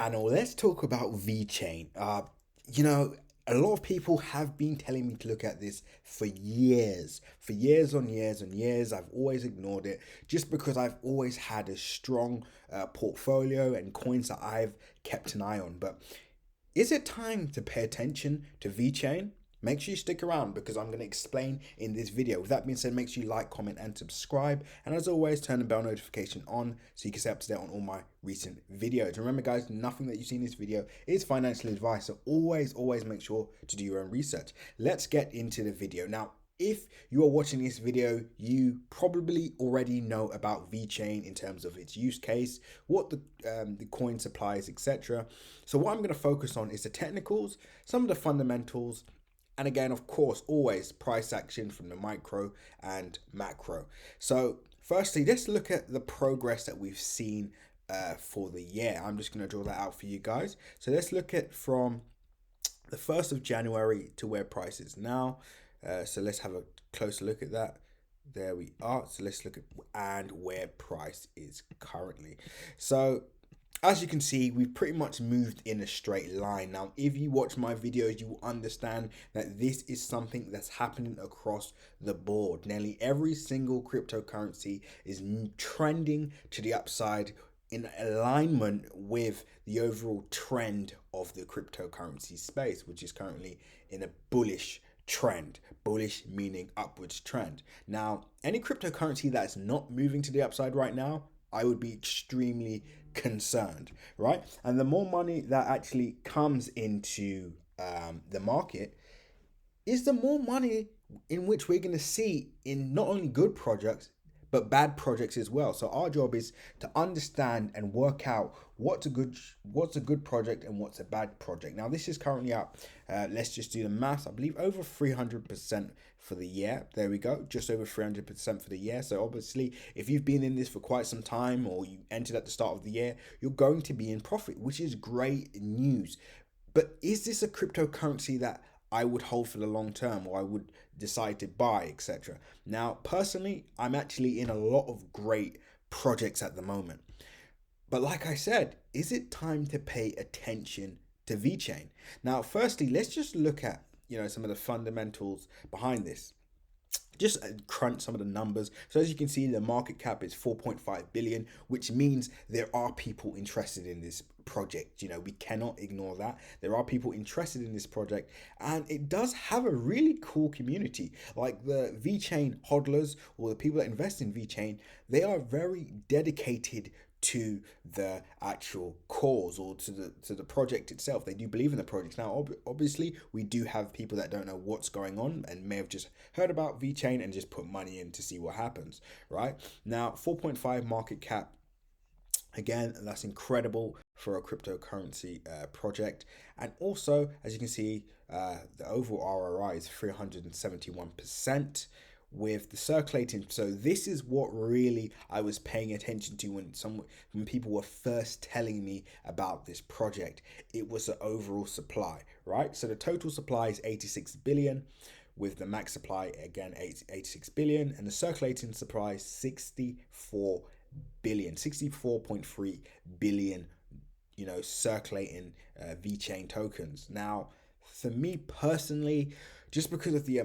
And let's talk about VeChain. You know, a lot of people have been telling me to look at this for years on years on years. I've always ignored it just because I've always had a strong portfolio and coins that I've kept an eye on. But is it time to pay attention to VeChain? Make sure you stick around because I'm going to explain in this video. With that being said, make sure you like, comment, and subscribe. And as always, turn the bell notification on so you can stay up to date on all my recent videos. Remember, guys, nothing that you see in this video is financial advice. So always make sure to do your own research. Let's get into the video. Now, if you are watching this video, you probably already know about VeChain in terms of its use case, what the coin supplies, etc. So what I'm going to focus on is the technicals, some of the fundamentals, and again, of course, always price action from the micro and macro. So firstly, let's look at the progress that we've seen for the year. I'm just going to draw that out for you guys. So let's look at from the 1st of January to where price is now. So let's have a closer look at that. There we are. So let's look at and where price is currently. So as you can see, we've pretty much moved in a straight line. Now, if you watch my videos, you will understand that this is something that's happening across the board. Nearly every single cryptocurrency is trending to the upside in alignment with the overall trend of the cryptocurrency space, which is currently in a bullish trend. Bullish meaning upwards trend. Now, any cryptocurrency that's not moving to the upside right now, I would be extremely concerned, right? And the more money that actually comes into the market, is the more money in which we're going to see in not only good projects but bad projects as well. So our job is to understand and work out what's a good project and what's a bad project. Now this is currently up. Let's just do the math. I believe over 300% for the year. There we go, just over 300% for the year. So obviously, if you've been in this for quite some time or you entered at the start of the year, you're going to be in profit, which is great news. But is this a cryptocurrency that I would hold for the long term or I would decide to buy, etc.? Now, personally, I'm actually in a lot of great projects at the moment. But like I said, is it time to pay attention to VeChain? Now, firstly, let's just look at, some of the fundamentals behind this. Just crunch some of the numbers. So as you can see, the market cap is 4.5 billion, which means there are people interested in this project. We cannot ignore that. There are people interested in this project, and it does have a really cool community. Like the VeChain hodlers or the people that invest in VeChain, they are very dedicated to the actual cause or to the project itself. They do believe in the project. Now, obviously, we do have people that don't know what's going on and may have just heard about VeChain and just put money in to see what happens, right? Now, 4.5 market cap. Again, that's incredible for a cryptocurrency project. And also, as you can see, the overall ROI is 371% with the circulating. So this is what really I was paying attention to when people were first telling me about this project. It was the overall supply, right? So the total supply is 86 billion, with the max supply again 86 billion, and the circulating supply 64 billion, 64.3 billion, circulating VeChain tokens. Now, for me personally, just because of the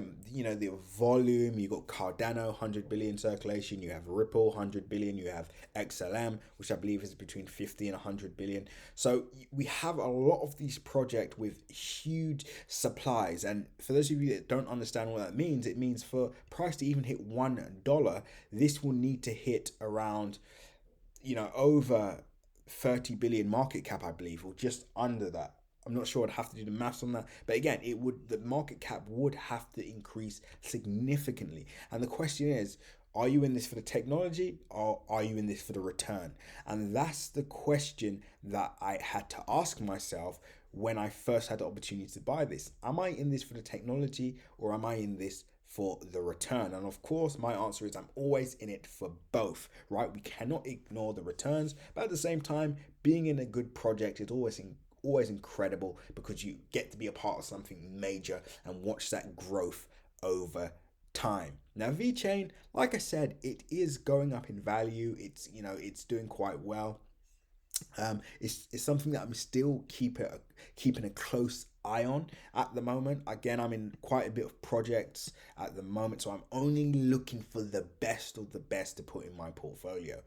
volume, you got Cardano 100 billion circulation, you have Ripple 100 billion, you have XLM, which I believe is between 50 and 100 billion. So we have a lot of these projects with huge supplies, and for those of you that don't understand what that means, it means for price to even hit $1, this will need to hit around over 30 billion market cap, I believe, or just under that. I'm not sure. I'd have to do the maths on that. But again, the market cap would have to increase significantly. And the question is, are you in this for the technology or are you in this for the return? And that's the question that I had to ask myself when I first had the opportunity to buy this. Am I in this for the technology or am I in this for the return? And of course, my answer is I'm always in it for both, right? We cannot ignore the returns, but at the same time, being in a good project is always incredible because you get to be a part of something major and watch that growth over time. Now, VeChain, like I said, it is going up in value. It's doing quite well. It's something that I'm still keeping a close eye on at the moment. Again, I'm in quite a bit of projects at the moment, so I'm only looking for the best of the best to put in my portfolio.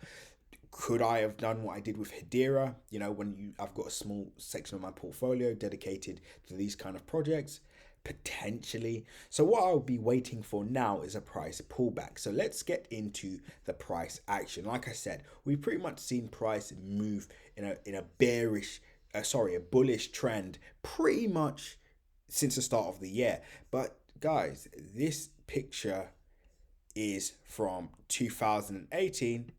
Could I have done what I did with Hedera? You know, I've got a small section of my portfolio dedicated to these kind of projects. Potentially. So what I'll be waiting for now is a price pullback. So let's get into the price action. Like I said, we've pretty much seen price move in a a bullish trend pretty much since the start of the year. But guys, this picture is from 2018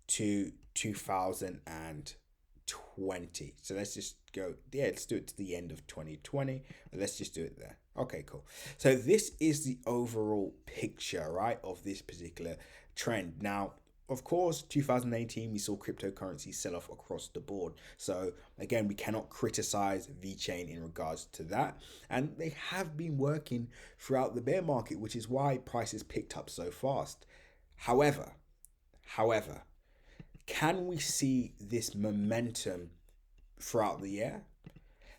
to 2020. So let's just go, yeah, let's do it to the end of 2020. Let's just do it there. Okay, cool. So this is the overall picture, right, of this particular trend. Now, of course, 2018, we saw cryptocurrency sell off across the board. So again, we cannot criticize VeChain in regards to that. And they have been working throughout the bear market, which is why prices picked up so fast. However, can we see this momentum throughout the year?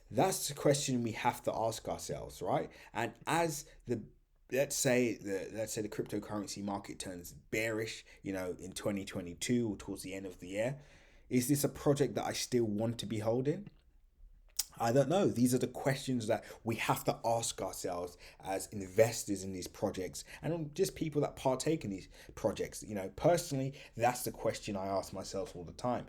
That's the question we have to ask ourselves, right? And as the let's say the cryptocurrency market turns bearish, you know, in 2022 or towards the end of the year, is this a project that I still want to be holding? I don't know. These are the questions that we have to ask ourselves as investors in these projects and just people that partake in these projects. You know, personally, that's the question I ask myself all the time.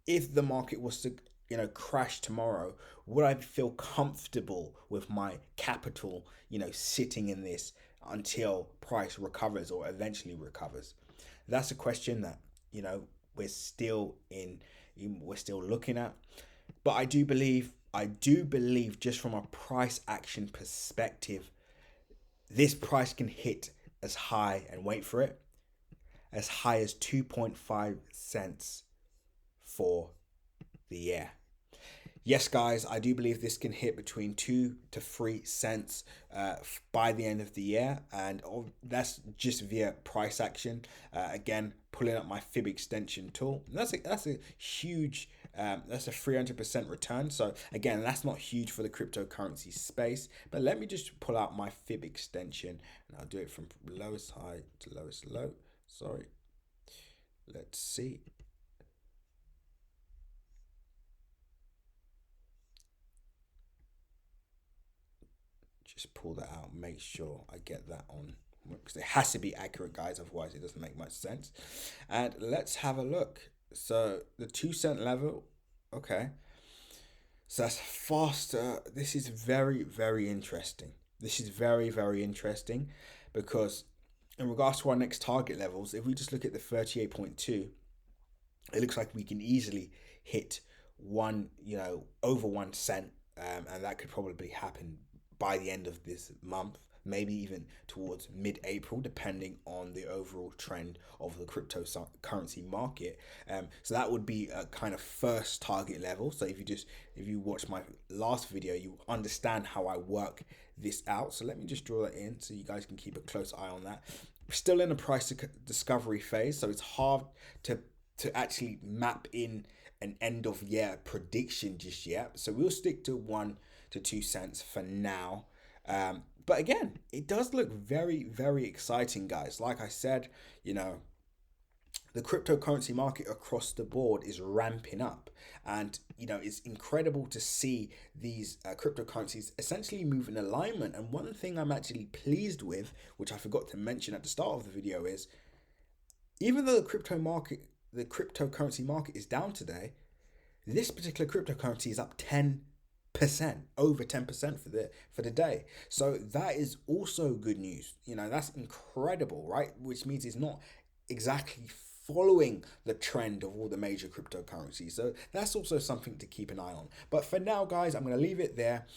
If the market was to, you know, crash tomorrow, would I feel comfortable with my capital, you know, sitting in this until price recovers or eventually recovers? That's a question that, you know, we're still in, we're still looking at. But I do believe just from a price action perspective, this price can hit as high, and wait for it, as high as 2.5 cents for the year. Yes, guys, I do believe this can hit between 2 to 3 cents by the end of the year, and that's just via price action. Again, pulling up my fib extension tool. That's a huge. That's a 300% return. So again, that's not huge for the cryptocurrency space. But let me just pull out my fib extension, and I'll do it from lowest high to lowest low. Sorry. Let's see. Just pull that out, make sure I get that on, because it has to be accurate, guys, otherwise it doesn't make much sense. And let's have a look. So the 2 cent level, okay, so that's faster. This is very interesting. This is very interesting, because in regards to our next target levels, if we just look at the 38.2, it looks like we can easily hit one, you know, over 1 cent, and that could probably happen by the end of this month, maybe even towards mid-April, depending on the overall trend of the cryptocurrency market. So that would be a kind of first target level. So if you watch my last video, you understand how I work this out. So let me just draw that in so you guys can keep a close eye on that. We're still in a price discovery phase, so it's hard to actually map in an end of year prediction just yet. So we'll stick to 1 to 2 cents for now. But again, it does look very exciting, guys. Like I said, you know, the cryptocurrency market across the board is ramping up, and you know, it's incredible to see these cryptocurrencies essentially move in alignment. And one thing I'm actually pleased with, which I forgot to mention at the start of the video, is even though the cryptocurrency market is down today, this particular cryptocurrency is up 10%, over 10% for the day. So that is also good news. You know, that's incredible, right? Which means it's not exactly following the trend of all the major cryptocurrencies. So that's also something to keep an eye on. But for now, guys, I'm going to leave it there.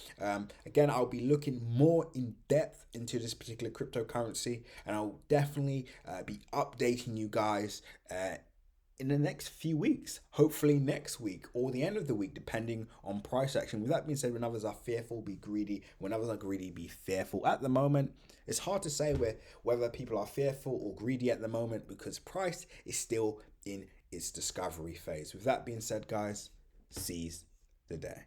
Again, I'll be looking more in depth into this particular cryptocurrency, and I'll definitely be updating you guys in the next few weeks, hopefully next week or the end of the week, depending on price action. With that being said, when others are fearful, be greedy. When others are greedy, be fearful. At the moment, it's hard to say whether people are fearful or greedy at the moment, because price is still in its discovery phase. With that being said, guys, seize the day.